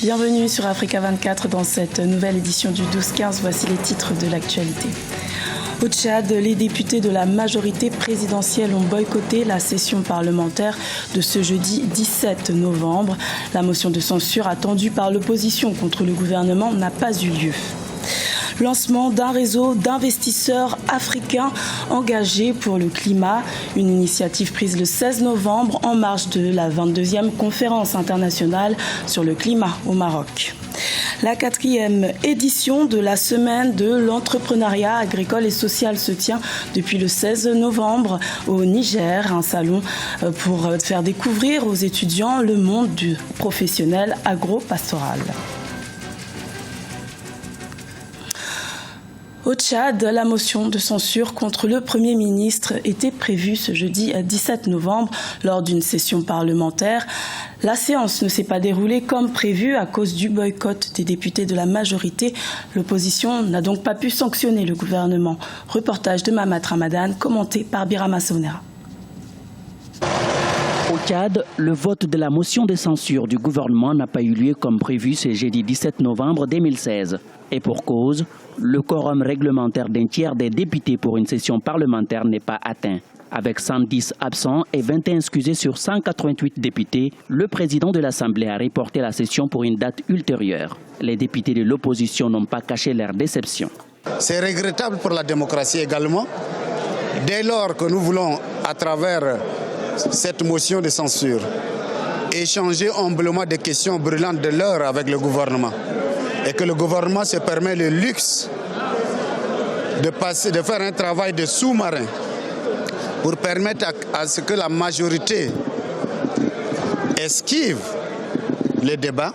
Bienvenue sur Africa 24 dans cette nouvelle édition du 12-15. Voici les titres de l'actualité. Au Tchad, les députés de la majorité présidentielle ont boycotté la session parlementaire de ce jeudi 17 novembre. La motion de censure attendue par l'opposition contre le gouvernement n'a pas eu lieu. Lancement d'un réseau d'investisseurs africains engagés pour le climat, une initiative prise le 16 novembre en marge de la 22e conférence internationale sur le climat au Maroc. La 4e édition de la semaine de l'entrepreneuriat agricole et social se tient depuis le 16 novembre au Niger, un salon pour faire découvrir aux étudiants le monde du professionnel agro-pastoral. Au Tchad, la motion de censure contre le Premier ministre était prévue ce jeudi 17 novembre lors d'une session parlementaire. La séance ne s'est pas déroulée comme prévu à cause du boycott des députés de la majorité. L'opposition n'a donc pas pu sanctionner le gouvernement. Reportage de Mamat Ramadan, commenté par Birama Sonera. Au Tchad, le vote de la motion de censure du gouvernement n'a pas eu lieu comme prévu ce jeudi 17 novembre 2016. Et pour cause, le quorum réglementaire d'un tiers des députés pour une session parlementaire n'est pas atteint. Avec 110 absents et 21 excusés sur 188 députés, le président de l'Assemblée a reporté la session pour une date ultérieure. Les députés de l'opposition n'ont pas caché leur déception. C'est regrettable pour la démocratie également, dès lors que nous voulons, à travers cette motion de censure, échanger humblement des questions brûlantes de l'heure avec le gouvernement. Et que le gouvernement se permet le luxe de faire un travail de sous-marin pour permettre à ce que la majorité esquive les débats,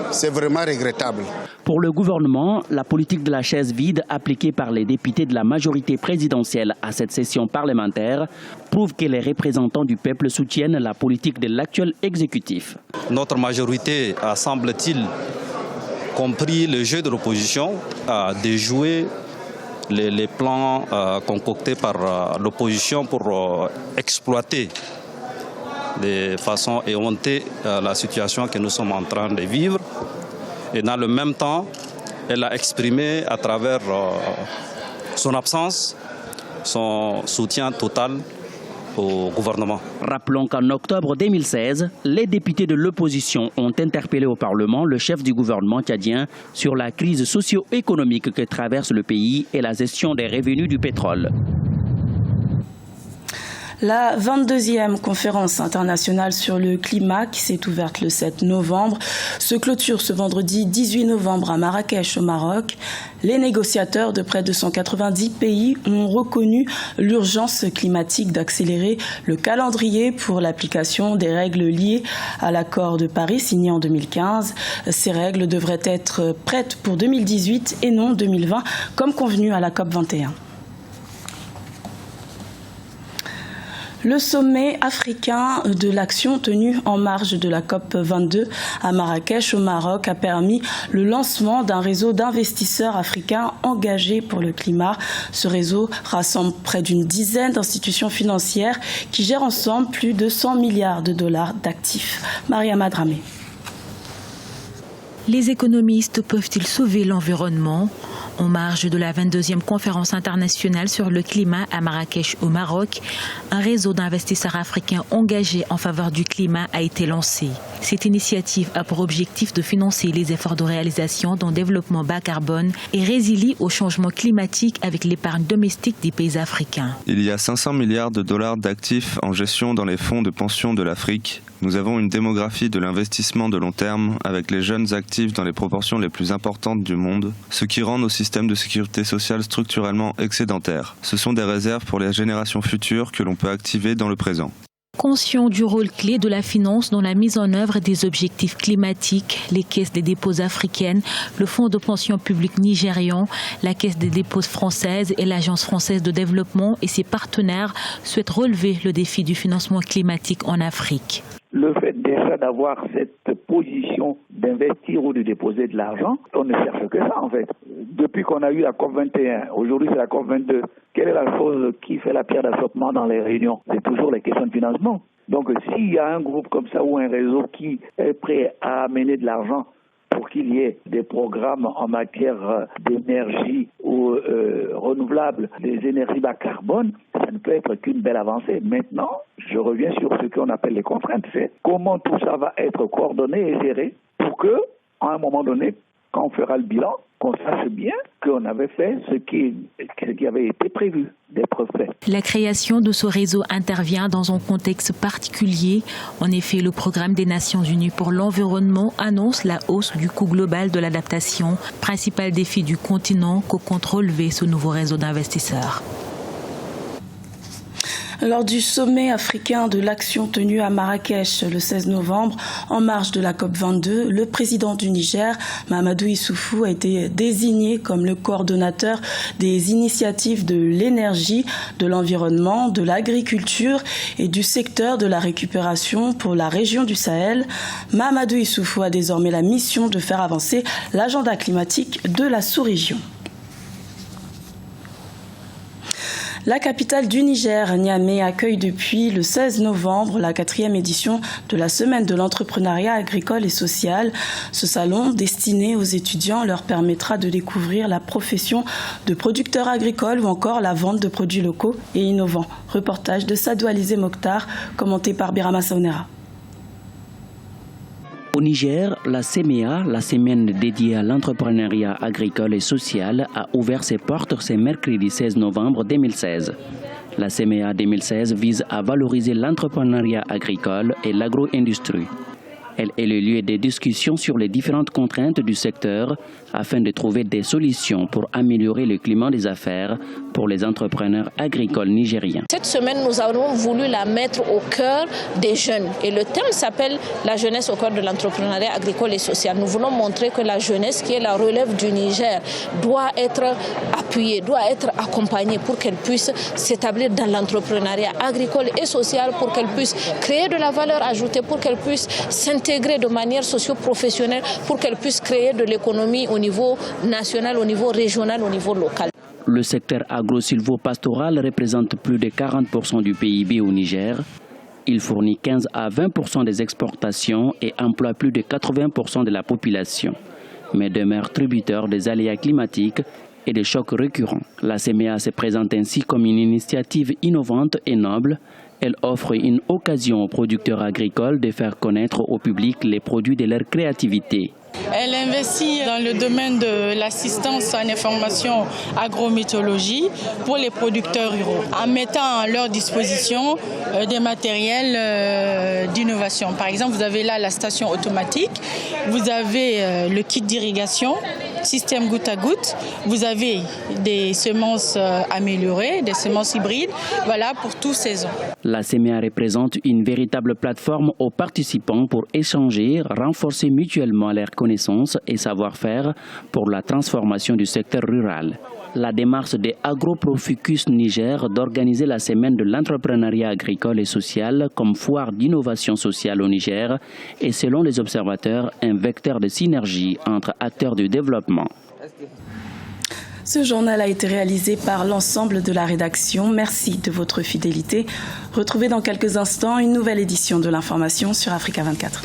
c'est vraiment regrettable. Pour le gouvernement, la politique de la chaise vide appliquée par les députés de la majorité présidentielle à cette session parlementaire prouve que les représentants du peuple soutiennent la politique de l'actuel exécutif. Notre majorité a, semble-t-il, compris le jeu de l'opposition, à déjouer les plans concoctés par l'opposition pour exploiter de façon éhontée la situation que nous sommes en train de vivre. Et dans le même temps, elle a exprimé à travers son absence son soutien total au gouvernement. Rappelons qu'en octobre 2016, les députés de l'opposition ont interpellé au Parlement le chef du gouvernement tchadien sur la crise socio-économique que traverse le pays et la gestion des revenus du pétrole. La 22e conférence internationale sur le climat qui s'est ouverte le 7 novembre se clôture ce vendredi 18 novembre à Marrakech au Maroc. Les négociateurs de près de 190 pays ont reconnu l'urgence climatique d'accélérer le calendrier pour l'application des règles liées à l'accord de Paris signé en 2015. Ces règles devraient être prêtes pour 2018 et non 2020 comme convenu à la COP 21. Le sommet africain de l'action tenu en marge de la COP 22 à Marrakech au Maroc a permis le lancement d'un réseau d'investisseurs africains engagés pour le climat. Ce réseau rassemble près d'une dizaine d'institutions financières qui gèrent ensemble plus de 100 milliards de dollars d'actifs. Mariama Dramé. Les économistes peuvent-ils sauver l'environnement ? En marge de la 22e conférence internationale sur le climat à Marrakech au Maroc, un réseau d'investisseurs africains engagés en faveur du climat a été lancé. Cette initiative a pour objectif de financer les efforts de réalisation d'un développement bas carbone et résilie au changement climatique avec l'épargne domestique des pays africains. Il y a 500 milliards de dollars d'actifs en gestion dans les fonds de pension de l'Afrique. Nous avons une démographie de l'investissement de long terme avec les jeunes actifs dans les proportions les plus importantes du monde, ce qui rend nos systèmes de sécurité sociale structurellement excédentaires. Ce sont des réserves pour les générations futures que l'on peut activer dans le présent. Conscient du rôle clé de la finance dans la mise en œuvre des objectifs climatiques, les caisses des dépôts africaines, le fonds de pension public nigérian, la caisse des dépôts française et l'agence française de développement et ses partenaires souhaitent relever le défi du financement climatique en Afrique. Le fait déjà d'avoir cette position d'investir ou de déposer de l'argent, on ne cherche que ça en fait. Depuis qu'on a eu la COP 21, aujourd'hui c'est la COP 22, quelle est la chose qui fait la pierre d'achoppement dans les réunions? C'est toujours les questions de financement. Donc s'il y a un groupe comme ça ou un réseau qui est prêt à amener de l'argent pour qu'il y ait des programmes en matière d'énergie ou renouvelable, des énergies bas carbone, ça ne peut être qu'une belle avancée. Maintenant, je reviens sur ce qu'on appelle les contraintes. C'est comment tout ça va être coordonné et géré pour que, à un moment donné, quand on fera le bilan, qu'on sache bien qu'on avait fait ce qui avait été prévu d'être fait. La création de ce réseau intervient dans un contexte particulier. En effet, le programme des Nations Unies pour l'environnement annonce la hausse du coût global de l'adaptation, principal défi du continent que compte relever ce nouveau réseau d'investisseurs. Lors du sommet africain de l'action tenu à Marrakech le 16 novembre, en marge de la COP22, le président du Niger, Mahamadou Issoufou, a été désigné comme le coordonnateur des initiatives de l'énergie, de l'environnement, de l'agriculture et du secteur de la récupération pour la région du Sahel. Mahamadou Issoufou a désormais la mission de faire avancer l'agenda climatique de la sous-région. La capitale du Niger, Niamey, accueille depuis le 16 novembre la 4e édition de la Semaine de l'entrepreneuriat agricole et social. Ce salon, destiné aux étudiants, leur permettra de découvrir la profession de producteur agricole ou encore la vente de produits locaux et innovants. Reportage de Sadou Alizé Mokhtar, commenté par Birama Saonera. Au Niger, la CEMEA, la semaine dédiée à l'entrepreneuriat agricole et social, a ouvert ses portes ce mercredi 16 novembre 2016. La CEMEA 2016 vise à valoriser l'entrepreneuriat agricole et l'agro-industrie. Elle est le lieu des discussions sur les différentes contraintes du secteur afin de trouver des solutions pour améliorer le climat des affaires pour les entrepreneurs agricoles nigériens. Cette semaine, nous avons voulu la mettre au cœur des jeunes. Et le thème s'appelle « La jeunesse au cœur de l'entrepreneuriat agricole et social ». Nous voulons montrer que la jeunesse, qui est la relève du Niger, doit être appuyée, doit être accompagnée pour qu'elle puisse s'établir dans l'entrepreneuriat agricole et social, pour qu'elle puisse créer de la valeur ajoutée, pour qu'elle puisse s'intégrer de manière socio-professionnelle, pour qu'elle puisse créer de l'économie au niveau national, au niveau régional, au niveau local. Le secteur agro-silvo-pastoral représente plus de 40% du PIB au Niger. Il fournit 15 à 20% des exportations et emploie plus de 80% de la population, mais demeure tributaire des aléas climatiques et des chocs récurrents. La CEMEA se présente ainsi comme une initiative innovante et noble. Elle offre une occasion aux producteurs agricoles de faire connaître au public les produits de leur créativité. Elle investit dans le domaine de l'assistance en information agrométéorologie pour les producteurs ruraux, en mettant à leur disposition des matériels d'innovation. Par exemple, vous avez là la station automatique, vous avez le kit d'irrigation, système goutte à goutte, vous avez des semences améliorées, des semences hybrides, voilà, pour tous saisons. La CEMEA représente une véritable plateforme aux participants pour échanger, renforcer mutuellement leurs connaissances et savoir-faire pour la transformation du secteur rural. La démarche de AgroProficus Niger d'organiser la semaine de l'entrepreneuriat agricole et social comme foire d'innovation sociale au Niger est, selon les observateurs, un vecteur de synergie entre acteurs du développement. Ce journal a été réalisé par l'ensemble de la rédaction. Merci de votre fidélité. Retrouvez dans quelques instants une nouvelle édition de l'information sur Africa 24.